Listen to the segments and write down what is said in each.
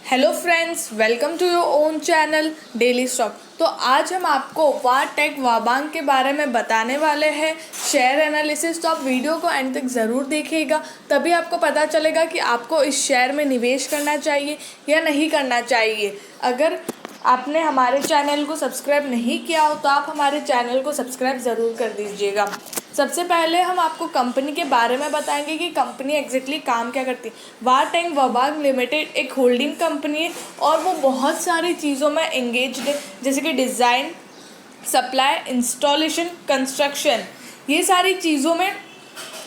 Hello friends, welcome to your own channel daily stock. तो आज हम आपको वाटेक वाबांग के बारे में बताने वाले हैं शेयर एनालिसिस। तो आप वीडियो को एंड तक ज़रूर देखिएगा, तभी आपको पता चलेगा कि आपको इस शेयर में निवेश करना चाहिए या नहीं करना चाहिए। अगर आपने हमारे चैनल को सब्सक्राइब नहीं किया हो तो आप हमारे चैनल को सब्सक्राइब ज़रूर कर दीजिएगा। सबसे पहले हम आपको कंपनी के बारे में बताएंगे कि कंपनी एग्जैक्टली काम क्या करती है। वाटेक वाबांग लिमिटेड एक होल्डिंग कंपनी है और वो बहुत सारी चीज़ों में एंगेज्ड है, जैसे कि डिज़ाइन, सप्लाई, इंस्टॉलेशन, कंस्ट्रक्शन। ये सारी चीज़ों में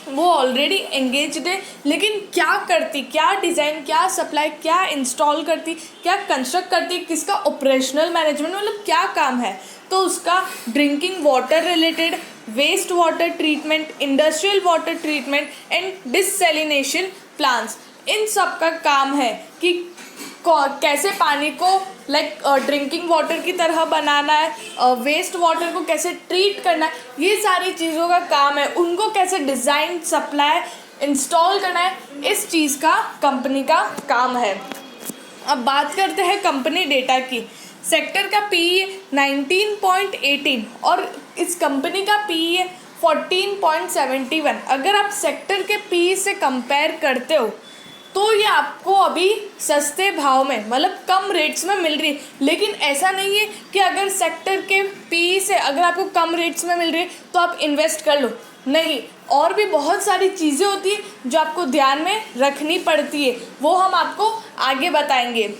वो ऑलरेडी एंगेज्ड है। लेकिन क्या करती, क्या डिज़ाइन, क्या सप्लाई, क्या इंस्टॉल करती, क्या कंस्ट्रक्ट करती, किसका ऑपरेशनल मैनेजमेंट, मतलब क्या काम है। तो उसका drinking water related, waste water treatment, industrial water treatment and desalination plants, इन सब का काम है कि कैसे पानी को ड्रिंकिंग वाटर की तरह बनाना है, वेस्ट वाटर को कैसे ट्रीट करना है, ये सारी चीज़ों का काम है। उनको कैसे डिज़ाइन, सप्लाई, इंस्टॉल करना है, इस चीज़ का कंपनी का काम है। अब बात करते हैं कंपनी डेटा की। सेक्टर का PE 19.18 और इस कंपनी का PE 14.71। अगर आप सेक्टर के PE से कंपेयर करते हो तो ये आपको अभी सस्ते भाव में, मतलब कम रेट्स में मिल रही है। लेकिन ऐसा नहीं है कि अगर सेक्टर के PE से अगर आपको कम रेट्स में मिल रही है तो आप इन्वेस्ट कर लो, नहीं। और भी बहुत सारी चीज़ें होती है जो आपको ध्यान में रखनी पड़ती है, वो हम आपको आगे बताएंगे।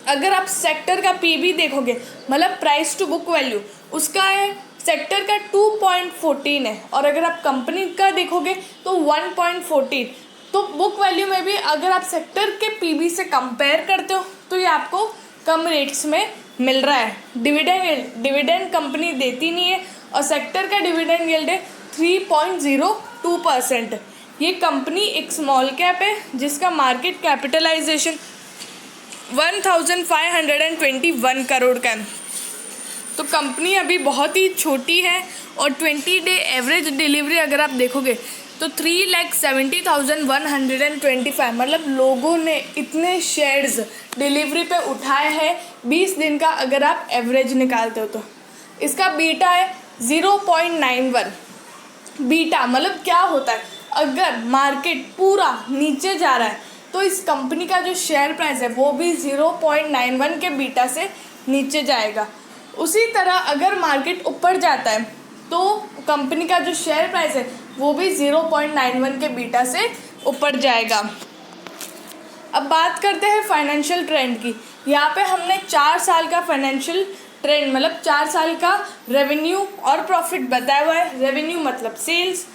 अगर आप सेक्टर का PB देखोगे, मतलब प्राइस टू बुक वैल्यू, उसका है सेक्टर का 2.14 है, और अगर आप कंपनी का देखोगे तो 1.14। तो बुक वैल्यू में भी अगर आप सेक्टर के PB से कंपेयर करते हो तो ये आपको कम रेट्स में मिल रहा है। डिविडेंड कंपनी देती नहीं है और सेक्टर का डिविडेंड यील्ड है 3.02%। ये कंपनी एक स्मॉल कैप है जिसका मार्केट कैपिटलाइजेशन 1521 करोड़ का है। तो कंपनी अभी बहुत ही छोटी है और 20 डे एवरेज डिलीवरी अगर आप देखोगे तो 3,70,125, मतलब लोगों ने इतने शेयर्स डिलीवरी पे उठाए हैं 20 दिन का अगर आप एवरेज निकालते हो तो। इसका बीटा है 0.91। बीटा मतलब क्या होता है, अगर मार्केट पूरा नीचे जा रहा है तो इस कंपनी का जो शेयर प्राइस है वो भी 0.91 के बीटा से नीचे जाएगा। उसी तरह अगर मार्केट ऊपर जाता है तो कंपनी का जो शेयर प्राइस है वो भी 0.91 के बीटा से ऊपर जाएगा। अब बात करते हैं फाइनेंशियल ट्रेंड की। यहाँ पे हमने 4 साल का फाइनेंशियल ट्रेंड, मतलब 4 साल का रेवेन्यू और प्रॉफिट बताया हुआ है। रेवेन्यू मतलब सेल्स।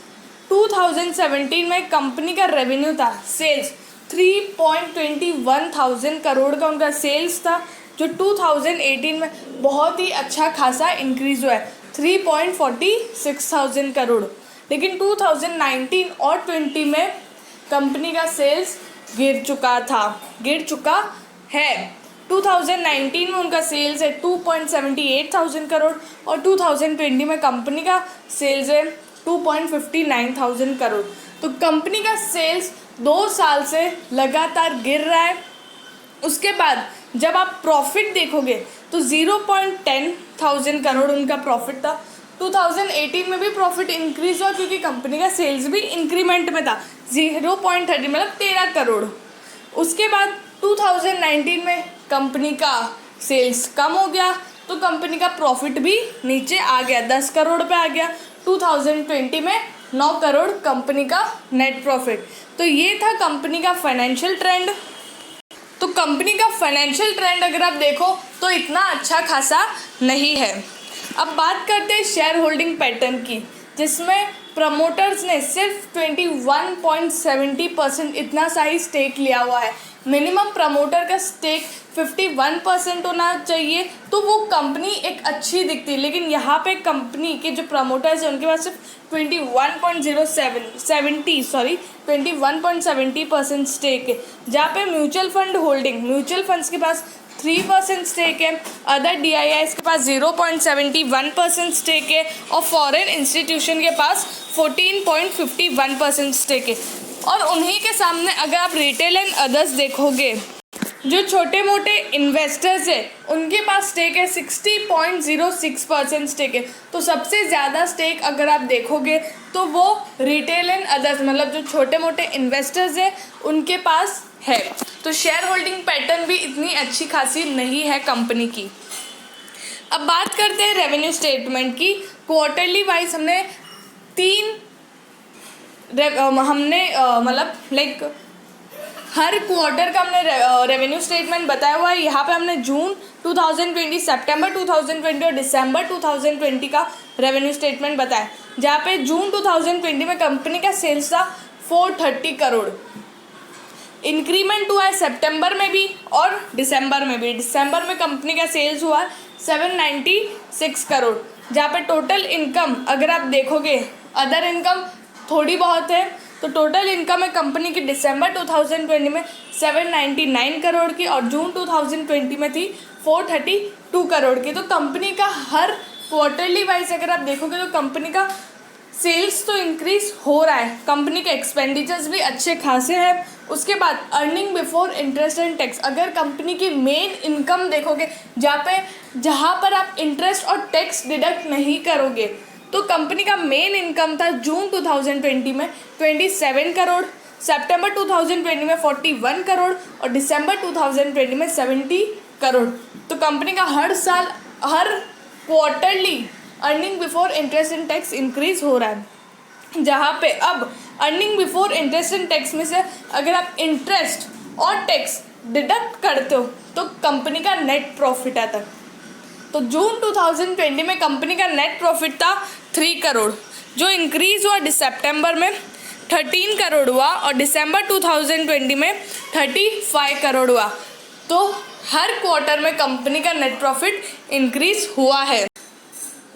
2017 में कंपनी का रेवेन्यू था, सेल्स 3.21 करोड़ का उनका सेल्स था, जो 2018 में बहुत ही अच्छा खासा इंक्रीज हुआ है 3.46 करोड़। लेकिन 2019 और 20 में कंपनी का सेल्स गिर चुका है। 2019 में उनका सेल्स है 2.78 करोड़ और 2020 में कंपनी का सेल्स है 2.59 करोड़। तो कंपनी का सेल्स 2 साल से लगातार गिर रहा है। उसके बाद जब आप प्रॉफिट देखोगे तो 0.10 करोड़ उनका प्रॉफिट था। 2018 में भी प्रॉफिट इंक्रीज हुआ क्योंकि कंपनी का सेल्स भी इंक्रीमेंट में था 0.30, मतलब 13 करोड़। उसके बाद 2019 में कंपनी का सेल्स कम हो गया तो कंपनी का प्रॉफिट भी नीचे आ गया, 10 करोड़ पे आ गया। 2020 में 9 करोड़ कंपनी का नेट प्रॉफिट। तो ये था कंपनी का फाइनेंशियल ट्रेंड। तो कंपनी का फाइनेंशियल ट्रेंड अगर आप देखो तो इतना अच्छा खासा नहीं है। अब बात करते हैं शेयर होल्डिंग पैटर्न की, जिसमें प्रमोटर्स ने सिर्फ 21.70% इतना सा ही स्टेक लिया हुआ है। मिनिमम प्रमोटर का स्टेक 51% होना चाहिए तो वो कंपनी एक अच्छी दिखती है। लेकिन यहाँ पे कंपनी के जो प्रमोटर्स हैं उनके पास सिर्फ 21.70% स्टेक है, जहाँ पे म्यूचुअल फंड्स के पास 3% स्टेक है, अदर DIIs के पास 0.71% स्टेक है और फॉरेन इंस्टीट्यूशन के पास 14.51% स्टेक है। और उन्हीं के सामने अगर आप रिटेल एंड अदर्स देखोगे जो छोटे मोटे इन्वेस्टर्स है उनके पास स्टेक है 60.06% स्टेक है। तो सबसे ज़्यादा स्टेक अगर आप देखोगे तो वो रिटेल एंड अदर्स मतलब जो छोटे मोटे इन्वेस्टर्स है उनके पास है। तो शेयर होल्डिंग पैटर्न भी इतनी अच्छी खासी नहीं है कंपनी की। अब बात करते हैं रेवेन्यू स्टेटमेंट की। क्वार्टरली वाइज हमने मतलब लाइक हर क्वार्टर का हमने रेवेन्यू स्टेटमेंट बताया हुआ है। यहाँ पे हमने जून 2020, सितंबर 2020 और दिसंबर 2020 का रेवेन्यू स्टेटमेंट बताया, जहाँ पे जून 2020 में कंपनी का सेल्स था 430 करोड़। इंक्रीमेंट हुआ है सितंबर में भी और दिसंबर में भी। दिसंबर में कंपनी का सेल्स हुआ 796 करोड़, जहाँ पे टोटल इनकम अगर आप देखोगे अदर इनकम थोड़ी बहुत है, तो टोटल इनकम है कंपनी की दिसंबर 2020 में 799 करोड़ की और जून 2020 में थी 432 करोड़ की। तो कंपनी का हर क्वार्टरली वाइज अगर आप देखोगे तो कंपनी का सेल्स तो इंक्रीज हो रहा है, कंपनी के एक्सपेंडिचर्स भी अच्छे खासे हैं। उसके बाद earning before interest and tax, अगर कंपनी की मेन इनकम देखोगे जहाँ पर आप इंटरेस्ट और टैक्स डिडक्ट नहीं करोगे, तो कंपनी का मेन इनकम था जून 2020 में 27 करोड़, सितंबर 2020 में 41 करोड़ और दिसंबर 2020 में 70 करोड़। तो कंपनी का हर साल हर quarterly earning before interest and tax increase हो रहा है, जहाँ पे अब earning before interest and tax में से अगर आप इंटरेस्ट और टैक्स डिडक्ट करते हो तो कंपनी का नेट प्रॉफिट आता है। तो जून 2020 में कंपनी का नेट प्रॉफिट था 3 करोड़, जो इंक्रीज हुआ सितंबर में 13 करोड़ हुआ और दिसंबर 2020 में 35 करोड़ हुआ। तो हर क्वार्टर में कंपनी का नेट प्रॉफिट इंक्रीज हुआ है।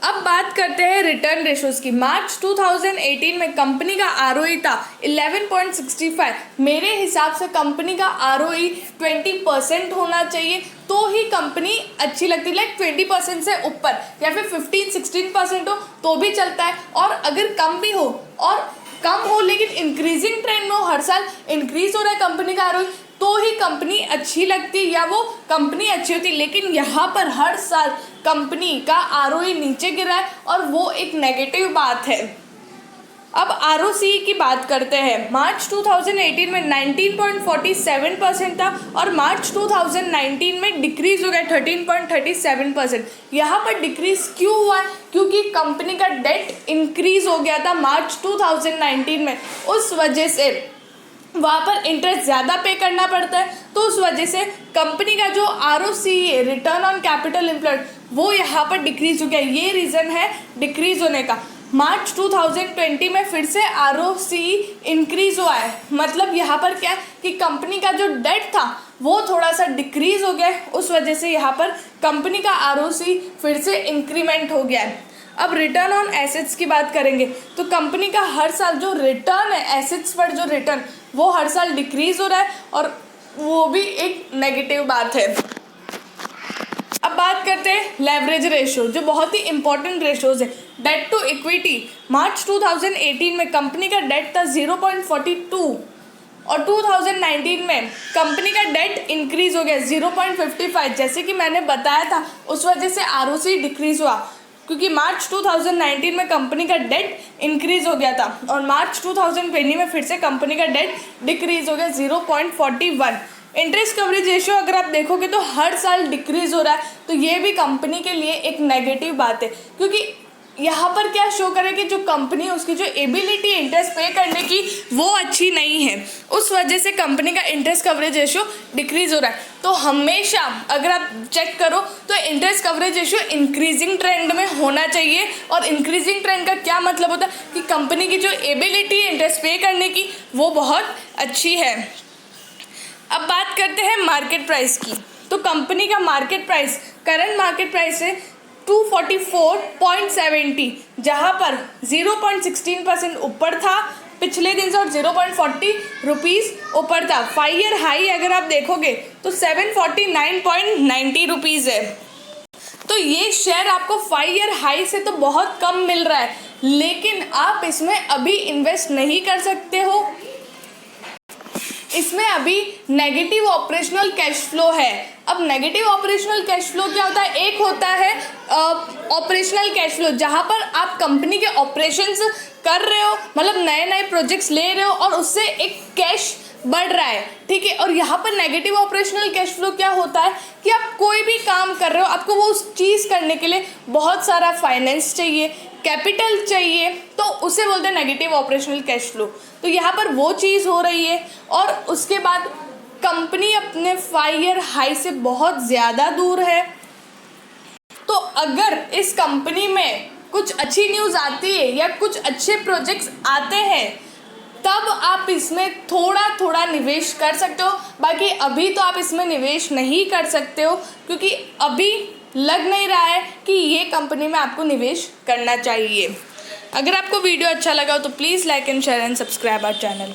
अब बात करते हैं रिटर्न रेशोज़ की। मार्च 2018 में कंपनी का आरओई था 11.65। मेरे हिसाब से कंपनी का आरओई 20% होना चाहिए तो ही कंपनी अच्छी लगती है। लाइक 20% से ऊपर या फिर 15-16% हो तो भी चलता है, और अगर कम भी हो और कम हो लेकिन इंक्रीजिंग ट्रेंड में हो, हर साल इंक्रीज हो रहा है कंपनी का आरओई, तो ही कंपनी अच्छी लगती या वो कंपनी अच्छी होती। लेकिन यहाँ पर हर साल कंपनी का आरओई नीचे गिरा है और वो एक नेगेटिव बात है। अब आरओसी की बात करते हैं। मार्च 2018 में 19.47% था और मार्च 2019 में डिक्रीज हो गया 13.37%। यहाँ पर डिक्रीज क्यों हुआ? क्योंकि कंपनी का डेट इंक्रीज हो गया था मार्च 2019 में, उस वजह से वहाँ पर इंटरेस्ट ज़्यादा पे करना पड़ता है, तो उस वजह से कंपनी का जो आरओसी है, रिटर्न ऑन कैपिटल एम्प्लॉयड, वो यहाँ पर डिक्रीज हो गया। ये रीज़न है डिक्रीज होने का। मार्च 2020 में फिर से आरओसी इंक्रीज हुआ है, मतलब यहाँ पर क्या है कि कंपनी का जो डेट था वो थोड़ा सा डिक्रीज हो गया, उस वजह से यहाँ पर कंपनी का आरओसी फिर से इंक्रीमेंट हो गया है। अब रिटर्न ऑन एसेट्स की बात करेंगे तो कंपनी का हर साल जो रिटर्न है एसेट्स पर, जो रिटर्न वो हर साल डिक्रीज हो रहा है और वो भी एक नेगेटिव बात है। अब बात करते हैं लेवरेज रेशो, जो बहुत ही इंपॉर्टेंट रेशोज है। डेट टू इक्विटी, मार्च 2018 में कंपनी का डेट था 0.42 और 2019 में कंपनी का डेट इंक्रीज हो गया 0.55। जैसे कि मैंने बताया था उस वजह से आरओसी डिक्रीज हुआ, क्योंकि मार्च 2019 में कंपनी का डेट इंक्रीज हो गया था और मार्च 2020 में फिर से कंपनी का डेट डिक्रीज हो गया 0.41। इंटरेस्ट कवरेज रेशियो अगर आप देखोगे तो हर साल डिक्रीज हो रहा है, तो ये भी कंपनी के लिए एक नेगेटिव बात है, क्योंकि यहाँ पर क्या शो करे कि जो कंपनी है उसकी जो एबिलिटी इंटरेस्ट पे करने की वो अच्छी नहीं है, उस वजह से कंपनी का इंटरेस्ट कवरेज रेशियो डिक्रीज हो रहा है। तो हमेशा अगर आप चेक करो तो interest coverage ratio increasing trend में होना चाहिए। और इंक्रीजिंग ट्रेंड का क्या मतलब होता है कि कंपनी की जो एबिलिटी है इंटरेस्ट पे करने की वो बहुत अच्छी है। अब बात करते हैं मार्केट प्राइस की। तो कंपनी का market price, current market price है 244.70, जहाँ पर 0.16% ऊपर था पिछले दिन से और 0.40 रुपीज़ ऊपर था। 5 ईयर हाई अगर आप देखोगे तो 749.90 रुपीज़ है। तो ये शेयर आपको 5 ईयर हाई से तो बहुत कम मिल रहा है, लेकिन आप इसमें अभी इन्वेस्ट नहीं कर सकते हो। इसमें अभी नेगेटिव ऑपरेशनल कैश फ्लो है। अब नेगेटिव ऑपरेशनल कैश फ्लो क्या होता है? एक होता है ऑपरेशनल कैश फ्लो, जहाँ पर आप कंपनी के ऑपरेशंस कर रहे हो, मतलब नए नए प्रोजेक्ट्स ले रहे हो और उससे एक कैश बढ़ रहा है, ठीक है। और यहाँ पर नेगेटिव ऑपरेशनल कैश फ्लो क्या होता है कि आप कोई भी काम कर रहे हो, आपको वो उस चीज़ करने के लिए बहुत सारा फाइनेंस चाहिए, कैपिटल चाहिए, तो उसे बोलते हैं नेगेटिव ऑपरेशनल कैश फ्लो। तो यहाँ पर वो चीज़ हो रही है और उसके बाद कंपनी अपने 5 ईयर हाई से बहुत ज़्यादा दूर है। तो अगर इस कंपनी में कुछ अच्छी न्यूज़ आती है या कुछ अच्छे प्रोजेक्ट्स आते हैं, तब आप इसमें थोड़ा थोड़ा निवेश कर सकते हो। बाकी अभी तो आप इसमें निवेश नहीं कर सकते हो, क्योंकि अभी लग नहीं रहा है कि ये कंपनी में आपको निवेश करना चाहिए। अगर आपको वीडियो अच्छा लगा हो तो please like and share and subscribe our channel.